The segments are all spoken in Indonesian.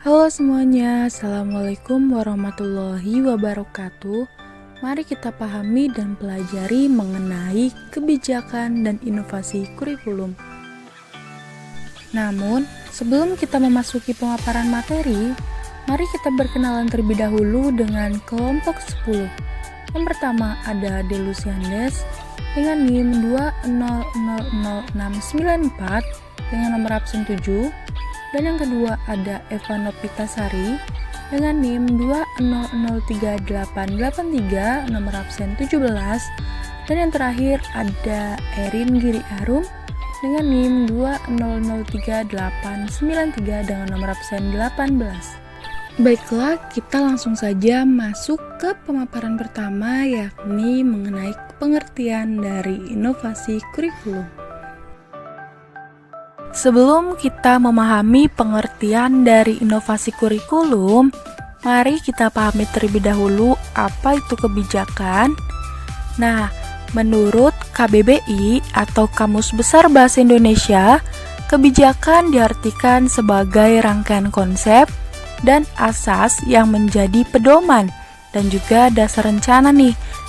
Halo semuanya, Assalamualaikum warahmatullahi wabarakatuh. Mari kita pahami dan pelajari mengenai kebijakan dan inovasi kurikulum. Namun, sebelum kita memasuki pemaparan materi, mari kita berkenalan terlebih dahulu dengan kelompok 10. Yang pertama ada Delusiandes dengan NIM 2000694 dengan nomor absen 7. Dan yang kedua ada Eva Nopitasari dengan NIM 2003883 nomor absen 17. Dan yang terakhir ada Erin Giri Arum dengan NIM 2003893 dengan nomor absen 18. Baiklah, kita langsung saja masuk ke pemaparan pertama, yakni mengenai pengertian dari inovasi kurikulum. Sebelum kita memahami pengertian dari inovasi kurikulum, mari kita pahami terlebih dahulu apa itu kebijakan. Nah, menurut KBBI atau Kamus Besar Bahasa Indonesia, kebijakan diartikan sebagai rangkaian konsep dan asas yang menjadi pedoman dan juga dasar rencana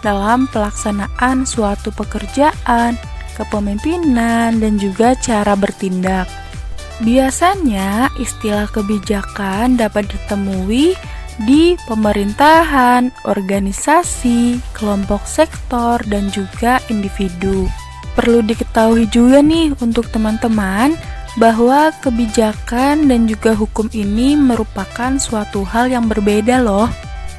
dalam pelaksanaan suatu pekerjaan, kepemimpinan, dan juga cara bertindak. Biasanya istilah kebijakan dapat ditemui di pemerintahan, organisasi, kelompok sektor, dan juga individu. Perlu diketahui juga untuk teman-teman bahwa kebijakan dan juga hukum ini merupakan suatu hal yang berbeda loh.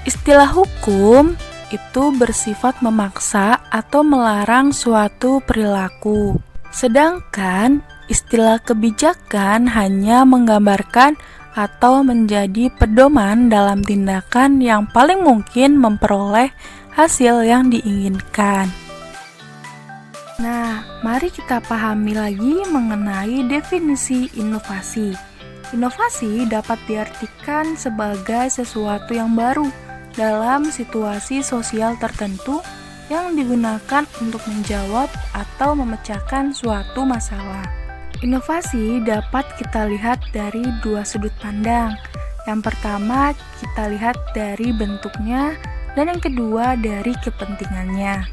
Istilah hukum itu bersifat memaksa atau melarang suatu perilaku. Sedangkan istilah kebijakan hanya menggambarkan atau menjadi pedoman dalam tindakan yang paling mungkin memperoleh hasil yang diinginkan. Nah, mari kita pahami lagi mengenai definisi inovasi. Inovasi dapat diartikan sebagai sesuatu yang baru dalam situasi sosial tertentu yang digunakan untuk menjawab atau memecahkan suatu masalah. Inovasi dapat kita lihat dari dua sudut pandang. Yang pertama, kita lihat dari bentuknya, dan yang kedua dari kepentingannya.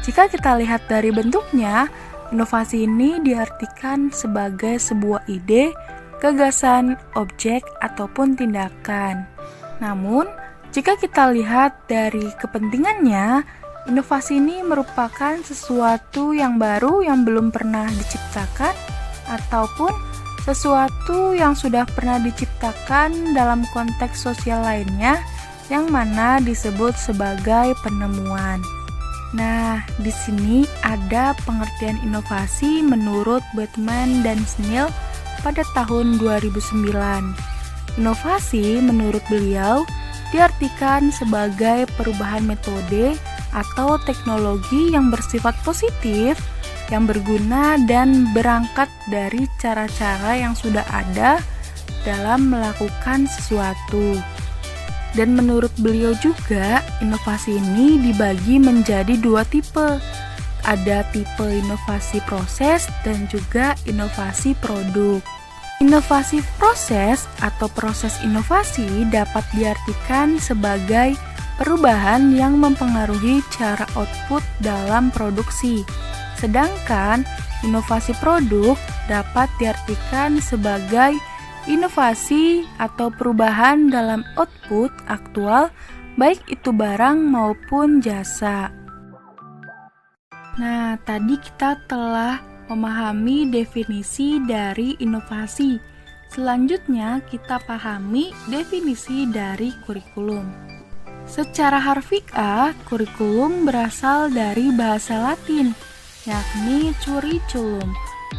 Jika kita lihat dari bentuknya, inovasi ini diartikan sebagai sebuah ide, gagasan, objek, ataupun tindakan. Namun, jika kita lihat dari kepentingannya, inovasi ini merupakan sesuatu yang baru yang belum pernah diciptakan ataupun sesuatu yang sudah pernah diciptakan dalam konteks sosial lainnya yang mana disebut sebagai penemuan. Nah, di sini ada pengertian inovasi menurut Batman dan Snell pada tahun 2009. Inovasi menurut beliau diartikan sebagai perubahan metode atau teknologi yang bersifat positif, yang berguna dan berangkat dari cara-cara yang sudah ada dalam melakukan sesuatu. Dan menurut beliau juga, inovasi ini dibagi menjadi dua tipe. Ada tipe inovasi proses dan juga inovasi produk. Inovasi proses atau proses inovasi dapat diartikan sebagai perubahan yang mempengaruhi cara output dalam produksi. Sedangkan inovasi produk dapat diartikan sebagai inovasi atau perubahan dalam output aktual, baik itu barang maupun jasa. Nah, tadi kita telah memahami definisi dari inovasi. Selanjutnya kita pahami definisi dari kurikulum. Secara harfiah, kurikulum berasal dari bahasa Latin, yakni curriculum,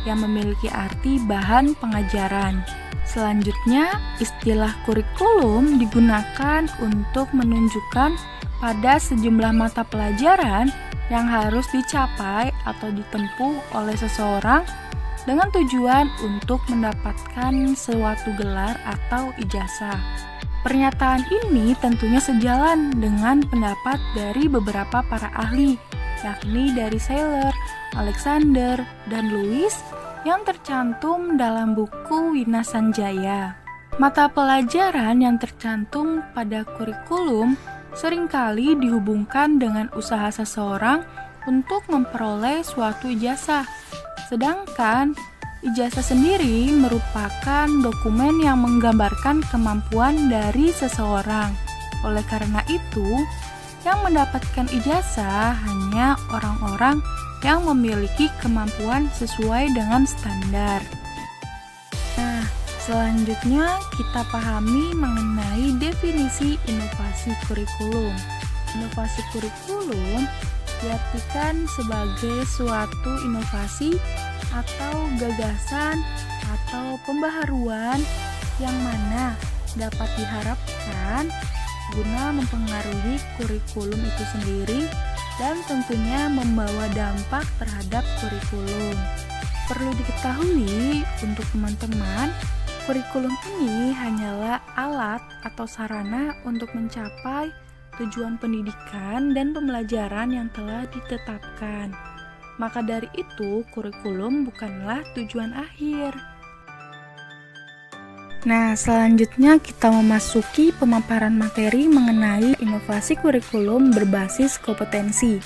yang memiliki arti bahan pengajaran. Selanjutnya, istilah kurikulum digunakan untuk menunjukkan pada sejumlah mata pelajaran yang harus dicapai atau ditempuh oleh seseorang dengan tujuan untuk mendapatkan suatu gelar atau ijazah. Pernyataan ini tentunya sejalan dengan pendapat dari beberapa para ahli, yakni dari Seiler, Alexander, dan Lewis yang tercantum dalam buku Wina Sanjaya. Mata pelajaran yang tercantum pada kurikulum seringkali dihubungkan dengan usaha seseorang untuk memperoleh suatu ijazah. Sedangkan ijazah sendiri merupakan dokumen yang menggambarkan kemampuan dari seseorang. Oleh karena itu, yang mendapatkan ijazah hanya orang-orang yang memiliki kemampuan sesuai dengan standar. Nah, selanjutnya kita pahami mengenai definisi inovasi kurikulum. Inovasi kurikulum diartikan sebagai suatu inovasi atau gagasan atau pembaharuan yang mana dapat diharapkan guna mempengaruhi kurikulum itu sendiri dan tentunya membawa dampak terhadap kurikulum. Perlu diketahui untuk teman-teman, kurikulum ini hanyalah alat atau sarana untuk mencapai tujuan pendidikan dan pembelajaran yang telah ditetapkan. Maka dari itu, kurikulum bukanlah tujuan akhir. Nah, selanjutnya kita memasuki pemaparan materi mengenai inovasi kurikulum berbasis kompetensi.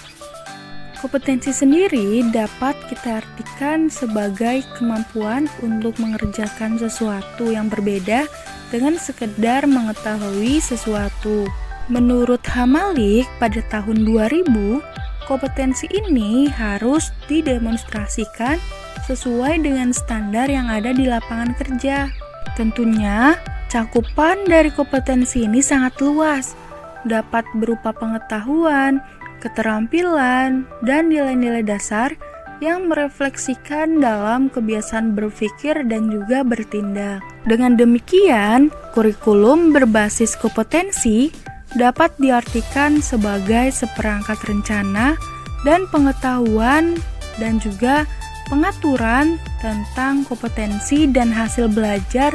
Kompetensi sendiri dapat kita artikan sebagai kemampuan untuk mengerjakan sesuatu yang berbeda dengan sekedar mengetahui sesuatu. Menurut Hamalik pada tahun 2000, kompetensi ini harus didemonstrasikan sesuai dengan standar yang ada di lapangan kerja. Tentunya, cakupan dari kompetensi ini sangat luas, dapat berupa pengetahuan, keterampilan, dan nilai-nilai dasar yang merefleksikan dalam kebiasaan berpikir dan juga bertindak. Dengan demikian, kurikulum berbasis kompetensi dapat diartikan sebagai seperangkat rencana dan pengetahuan dan juga pengaturan tentang kompetensi dan hasil belajar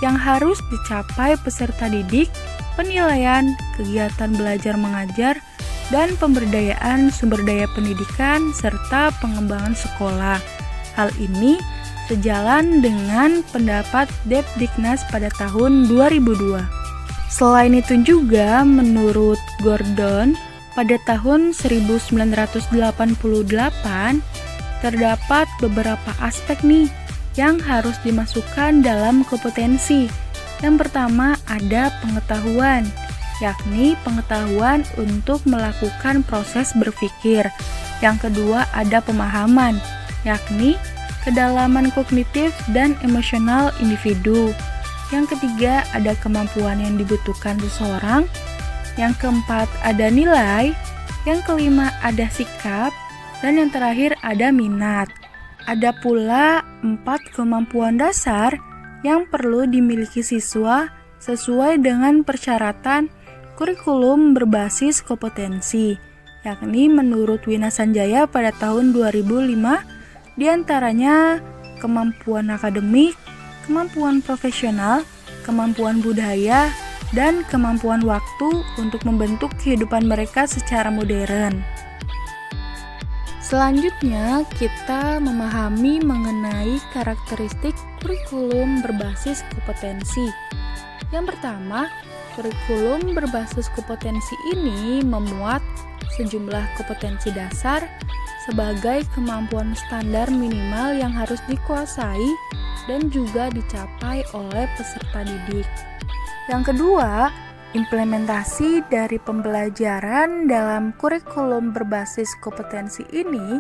yang harus dicapai peserta didik, penilaian, kegiatan belajar mengajar, dan pemberdayaan sumber daya pendidikan serta pengembangan sekolah. Hal ini sejalan dengan pendapat Depdiknas pada tahun 2002. Selain itu juga menurut Gordon pada tahun 1988 terdapat beberapa aspek nih yang harus dimasukkan dalam kompetensi. Yang pertama ada pengetahuan, yakni pengetahuan untuk melakukan proses berpikir. Yang kedua ada pemahaman, yakni kedalaman kognitif dan emosional individu. Yang ketiga ada kemampuan yang dibutuhkan seseorang. Yang keempat ada nilai. Yang kelima ada sikap. Dan yang terakhir ada minat. Ada pula 4 kemampuan dasar yang perlu dimiliki siswa sesuai dengan persyaratan kurikulum berbasis kompetensi, yakni menurut Wina Sanjaya pada tahun 2005, diantaranya kemampuan akademik, kemampuan profesional, kemampuan budaya, dan kemampuan waktu untuk membentuk kehidupan mereka secara modern. Selanjutnya, kita memahami mengenai karakteristik kurikulum berbasis kompetensi. Yang pertama, kurikulum berbasis kompetensi ini memuat sejumlah kompetensi dasar sebagai kemampuan standar minimal yang harus dikuasai dan juga dicapai oleh peserta didik. Yang kedua, implementasi dari pembelajaran dalam kurikulum berbasis kompetensi ini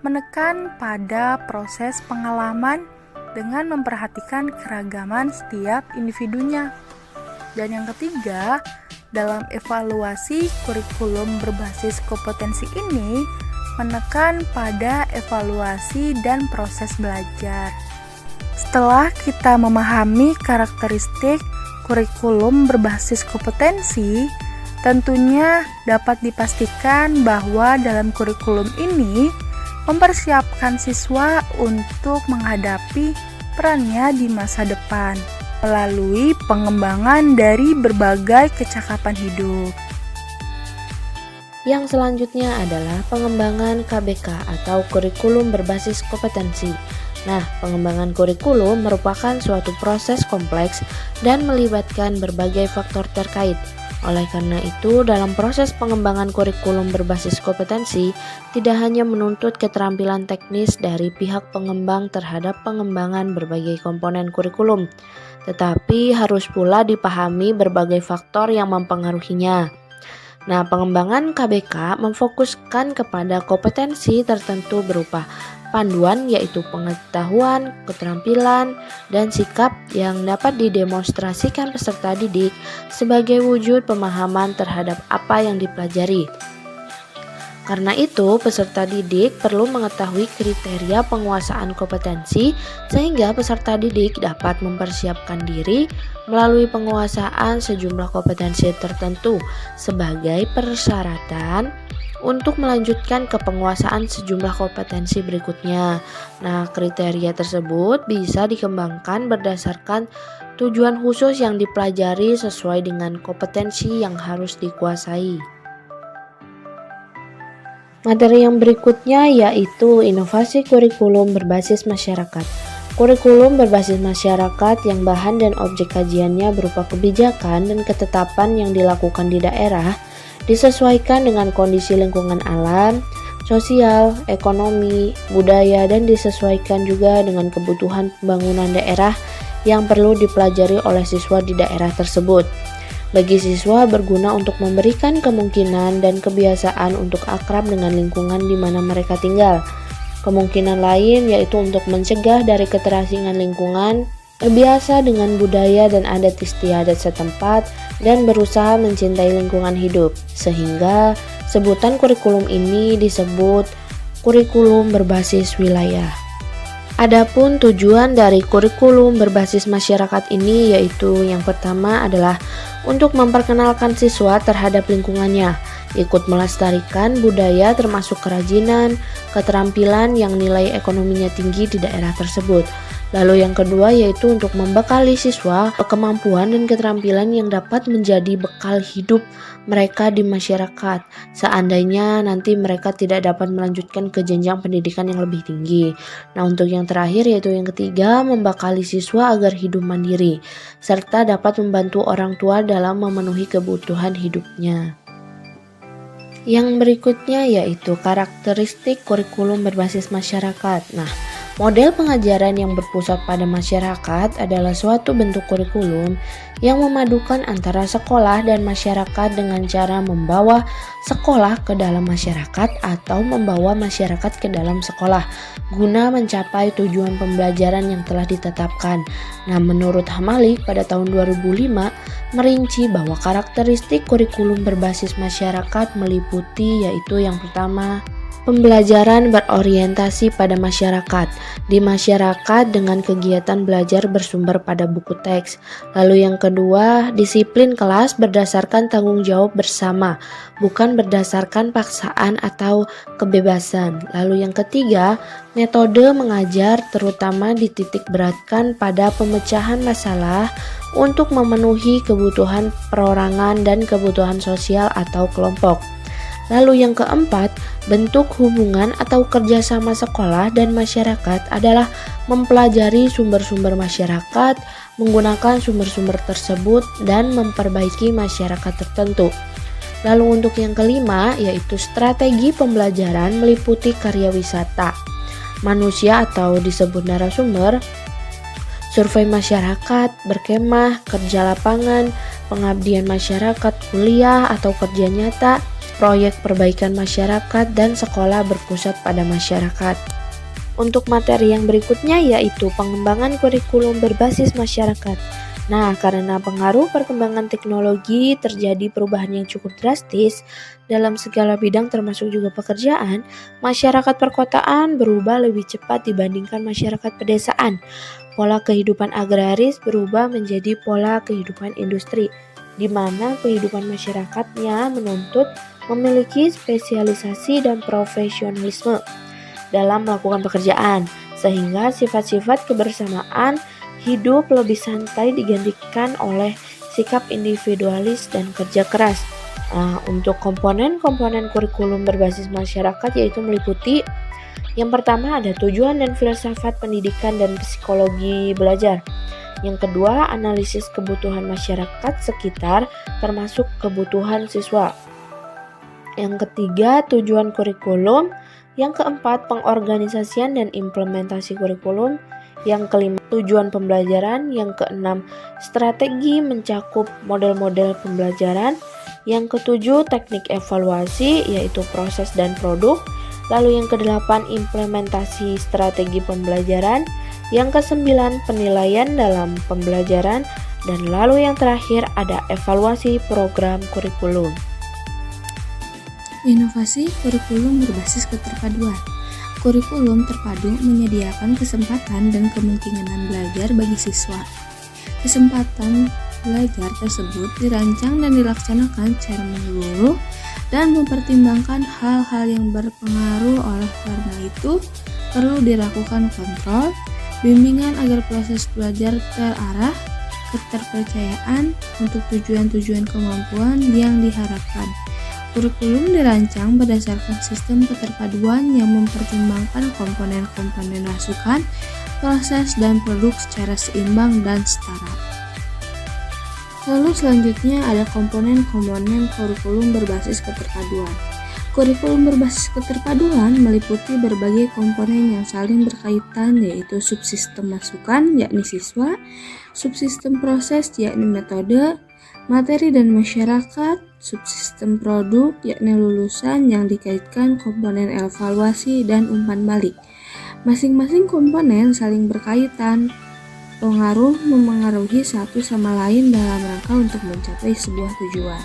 menekan pada proses pengalaman dengan memperhatikan keragaman setiap individunya. Dan yang ketiga, dalam evaluasi kurikulum berbasis kompetensi ini menekan pada evaluasi dan proses belajar. Setelah kita memahami karakteristik kurikulum berbasis kompetensi, tentunya dapat dipastikan bahwa dalam kurikulum ini mempersiapkan siswa untuk menghadapi perannya di masa depan melalui pengembangan dari berbagai kecakapan hidup. Yang selanjutnya adalah pengembangan KBK atau kurikulum berbasis kompetensi. Nah, pengembangan kurikulum merupakan suatu proses kompleks dan melibatkan berbagai faktor terkait. Oleh karena itu, dalam proses pengembangan kurikulum berbasis kompetensi, tidak hanya menuntut keterampilan teknis dari pihak pengembang terhadap pengembangan berbagai komponen kurikulum, tetapi harus pula dipahami berbagai faktor yang mempengaruhinya. Nah, pengembangan KBK memfokuskan kepada kompetensi tertentu berupa panduan yaitu pengetahuan, keterampilan, dan sikap yang dapat didemonstrasikan peserta didik sebagai wujud pemahaman terhadap apa yang dipelajari. Karena itu, peserta didik perlu mengetahui kriteria penguasaan kompetensi sehingga peserta didik dapat mempersiapkan diri melalui penguasaan sejumlah kompetensi tertentu sebagai persyaratan untuk melanjutkan ke penguasaan sejumlah kompetensi berikutnya. Nah, kriteria tersebut bisa dikembangkan berdasarkan tujuan khusus yang dipelajari sesuai dengan kompetensi yang harus dikuasai. Materi yang berikutnya yaitu inovasi kurikulum berbasis masyarakat. Kurikulum berbasis masyarakat yang bahan dan objek kajiannya berupa kebijakan dan ketetapan yang dilakukan di daerah disesuaikan dengan kondisi lingkungan alam, sosial, ekonomi, budaya, dan disesuaikan juga dengan kebutuhan pembangunan daerah yang perlu dipelajari oleh siswa di daerah tersebut. Bagi siswa berguna untuk memberikan kemungkinan dan kebiasaan untuk akrab dengan lingkungan di mana mereka tinggal. Kemungkinan lain yaitu untuk mencegah dari keterasingan lingkungan, terbiasa dengan budaya dan adat istiadat setempat, dan berusaha mencintai lingkungan hidup. Sehingga sebutan kurikulum ini disebut kurikulum berbasis wilayah. Adapun tujuan dari kurikulum berbasis masyarakat ini yaitu yang pertama adalah untuk memperkenalkan siswa terhadap lingkungannya, ikut melestarikan budaya termasuk kerajinan, keterampilan yang nilai ekonominya tinggi di daerah tersebut. Lalu yang kedua yaitu untuk membekali siswa kemampuan dan keterampilan yang dapat menjadi bekal hidup mereka di masyarakat seandainya nanti mereka tidak dapat melanjutkan ke jenjang pendidikan yang lebih tinggi. Nah, untuk yang terakhir yaitu yang ketiga, membekali siswa agar hidup mandiri serta dapat membantu orang tua dalam memenuhi kebutuhan hidupnya. Yang berikutnya yaitu karakteristik kurikulum berbasis masyarakat. Nah, model pengajaran yang berpusat pada masyarakat adalah suatu bentuk kurikulum yang memadukan antara sekolah dan masyarakat dengan cara membawa sekolah ke dalam masyarakat atau membawa masyarakat ke dalam sekolah guna mencapai tujuan pembelajaran yang telah ditetapkan. Nah, menurut Hamalik pada tahun 2005 merinci bahwa karakteristik kurikulum berbasis masyarakat meliputi yaitu yang pertama, pembelajaran berorientasi pada masyarakat. Di masyarakat dengan kegiatan belajar bersumber pada buku teks. Lalu yang kedua, disiplin kelas berdasarkan tanggung jawab bersama, bukan berdasarkan paksaan atau kebebasan. Lalu yang ketiga, metode mengajar terutama dititik beratkan pada pemecahan masalah untuk memenuhi kebutuhan perorangan dan kebutuhan sosial atau kelompok. Lalu yang keempat, bentuk hubungan atau kerjasama sekolah dan masyarakat adalah mempelajari sumber-sumber masyarakat, menggunakan sumber-sumber tersebut, dan memperbaiki masyarakat tertentu. Lalu untuk yang kelima, yaitu strategi pembelajaran meliputi karya wisata, manusia atau disebut narasumber, survei masyarakat, berkemah, kerja lapangan, pengabdian masyarakat, kuliah atau kerja nyata, proyek perbaikan masyarakat, dan sekolah berpusat pada masyarakat. Untuk materi yang berikutnya yaitu pengembangan kurikulum berbasis masyarakat. Nah, karena pengaruh perkembangan teknologi terjadi perubahan yang cukup drastis dalam segala bidang termasuk juga pekerjaan, masyarakat perkotaan berubah lebih cepat dibandingkan masyarakat pedesaan. Pola kehidupan agraris berubah menjadi pola kehidupan industri, di mana kehidupan masyarakatnya menuntut memiliki spesialisasi dan profesionalisme dalam melakukan pekerjaan, sehingga sifat-sifat kebersamaan hidup lebih santai digantikan oleh sikap individualis dan kerja keras. Untuk komponen-komponen kurikulum berbasis masyarakat yaitu meliputi Yang pertama ada tujuan dan filsafat pendidikan dan psikologi belajar. Yang kedua, analisis kebutuhan masyarakat sekitar termasuk kebutuhan siswa. Yang ketiga, tujuan kurikulum. Yang keempat, pengorganisasian dan implementasi kurikulum. Yang kelima, tujuan pembelajaran. Yang keenam, strategi mencakup model-model pembelajaran. Yang ketujuh, teknik evaluasi, yaitu proses dan produk. Lalu yang kedelapan, implementasi strategi pembelajaran. Yang kesembilan, penilaian dalam pembelajaran. Dan lalu yang terakhir ada evaluasi program kurikulum. Inovasi kurikulum berbasis keterpaduan. Kurikulum terpadu menyediakan kesempatan dan kemungkinan belajar bagi siswa. Kesempatan belajar tersebut dirancang dan dilaksanakan secara menyeluruh dan mempertimbangkan hal-hal yang berpengaruh. Oleh karena itu, perlu dilakukan kontrol, bimbingan agar proses belajar terarah, keterpercayaan untuk tujuan-tujuan kemampuan yang diharapkan. Kurikulum dirancang berdasarkan sistem keterpaduan yang mempertimbangkan komponen-komponen masukan, proses, dan produk secara seimbang dan setara. Lalu selanjutnya ada komponen-komponen kurikulum berbasis keterpaduan. Kurikulum berbasis keterpaduan meliputi berbagai komponen yang saling berkaitan, yaitu subsistem masukan yakni siswa, subsistem proses yakni metode, materi dan masyarakat, subsistem produk yakni lulusan yang dikaitkan komponen evaluasi dan umpan balik. Masing-masing komponen saling berkaitan, memengaruhi satu sama lain dalam rangka untuk mencapai sebuah tujuan.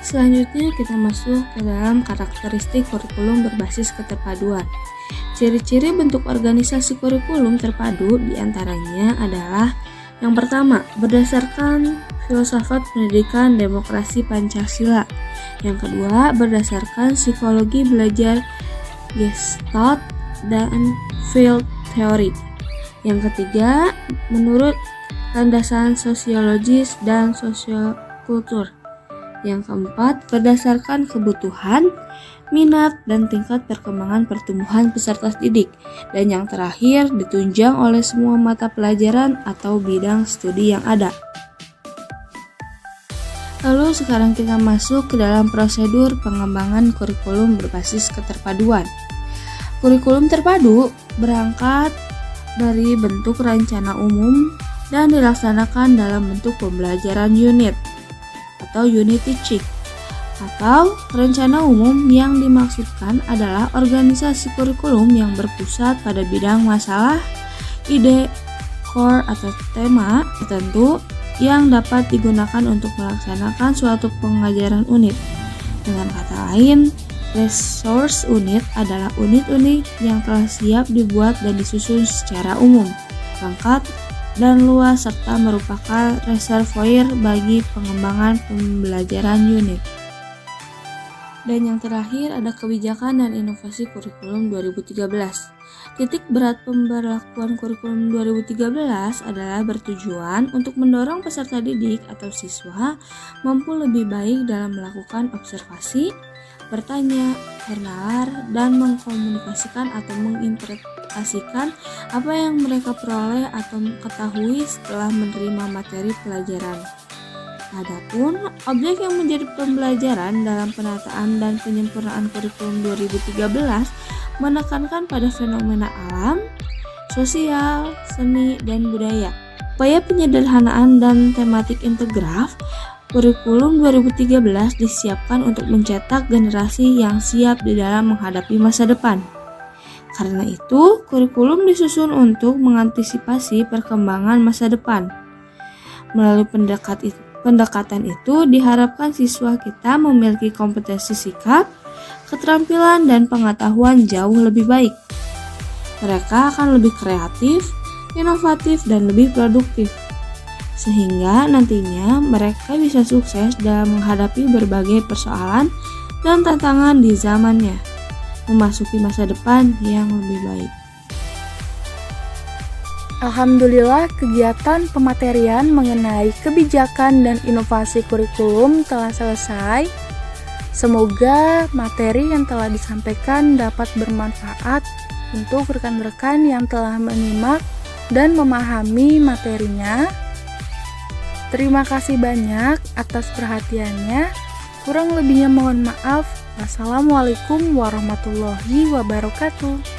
Selanjutnya kita masuk ke dalam karakteristik kurikulum berbasis keterpaduan. Ciri-ciri bentuk organisasi kurikulum terpadu diantaranya adalah yang pertama, berdasarkan filsafat pendidikan demokrasi Pancasila. Yang kedua, berdasarkan psikologi belajar Gestalt dan field theory. Yang ketiga, menurut landasan sosiologis dan sosiokultur. Yang keempat, berdasarkan kebutuhan, minat, dan tingkat perkembangan pertumbuhan peserta didik. Dan yang terakhir, ditunjang oleh semua mata pelajaran atau bidang studi yang ada. Lalu sekarang kita masuk ke dalam prosedur pengembangan kurikulum berbasis keterpaduan. Kurikulum terpadu berangkat dari bentuk rencana umum dan dilaksanakan dalam bentuk pembelajaran unit atau unit teaching. Atau rencana umum yang dimaksudkan adalah organisasi kurikulum yang berpusat pada bidang masalah, ide, core atau tema tertentu yang dapat digunakan untuk melaksanakan suatu pengajaran unit. Dengan kata lain, resource unit adalah unit-unit yang telah siap dibuat dan disusun secara umum, lengkap, dan luas serta merupakan reservoir bagi pengembangan pembelajaran unit. Dan yang terakhir ada kebijakan dan inovasi kurikulum 2013. Titik berat pemberlakuan kurikulum 2013 adalah bertujuan untuk mendorong peserta didik atau siswa mampu lebih baik dalam melakukan observasi, bertanya, bernalar, dan mengkomunikasikan atau menginterpretasikan apa yang mereka peroleh atau ketahui setelah menerima materi pelajaran. Adapun objek yang menjadi pembelajaran dalam penataan dan penyempurnaan kurikulum 2013 menekankan pada fenomena alam, sosial, seni, dan budaya. Upaya penyederhanaan dan tematik integraf, kurikulum 2013 disiapkan untuk mencetak generasi yang siap di dalam menghadapi masa depan. Karena itu, kurikulum disusun untuk mengantisipasi perkembangan masa depan. Melalui pendekatan itu diharapkan siswa kita memiliki kompetensi sikap, keterampilan, dan pengetahuan jauh lebih baik. Mereka akan lebih kreatif, inovatif, dan lebih produktif. Sehingga nantinya mereka bisa sukses dalam menghadapi berbagai persoalan dan tantangan di zamannya, memasuki masa depan yang lebih baik. Alhamdulillah, kegiatan pematerian mengenai kebijakan dan inovasi kurikulum telah selesai. Semoga materi yang telah disampaikan dapat bermanfaat untuk rekan-rekan yang telah menyimak dan memahami materinya. Terima kasih banyak atas perhatiannya. Kurang lebihnya mohon maaf. Wassalamualaikum warahmatullahi wabarakatuh.